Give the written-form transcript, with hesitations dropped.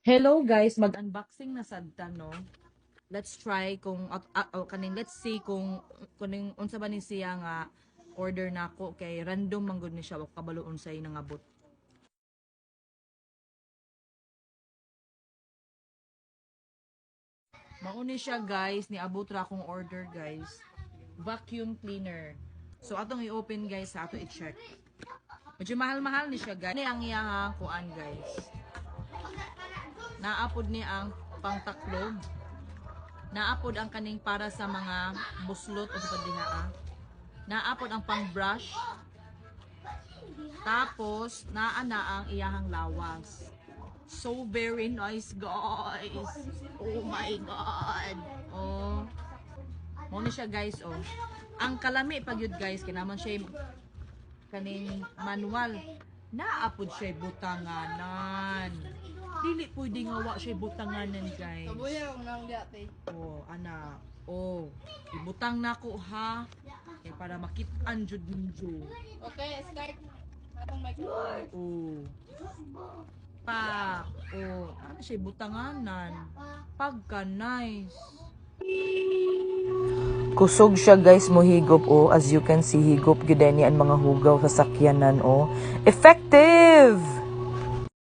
Hello guys, mag-unboxing na sad ta no. Let's try kung let's see kung unsa ba ni siya nga order nako kay random man gud ni siya wa kabalo unsay nangabot. Mao ni siya guys, niabot ra akong order guys. Vacuum cleaner. So atong i-open guys, sa ato i-check. Medyo mahal-mahal ni siya guys. Ni ang iyang kuan guys. Naapod ni ang pangtaklog. Naapod ang kaning para sa mga buslot o sa diha. Naapod ang pang brush. Tapos naana ang iyahang lawas. So very nice guys. Oh my god. Oh. Mo ni siya guys oh. Ang kalami pag yun guys kinaman siya kaning manual. Naapod siya butanganan. Dili pwede nga wa siya butanganan guys. Kabuya ko nang dati. Oh, ana. Oh, ibutang nako ha. Kay para makit-an jud ninyo. Okay, start. Atong microphone. Oh. Pa. Oh, ano siya butanganan. Pagka nice. Kusog siya guys mo higop oh. As you can see higop gyud ni ang mga hugaw sa sakyanan oh. Effective.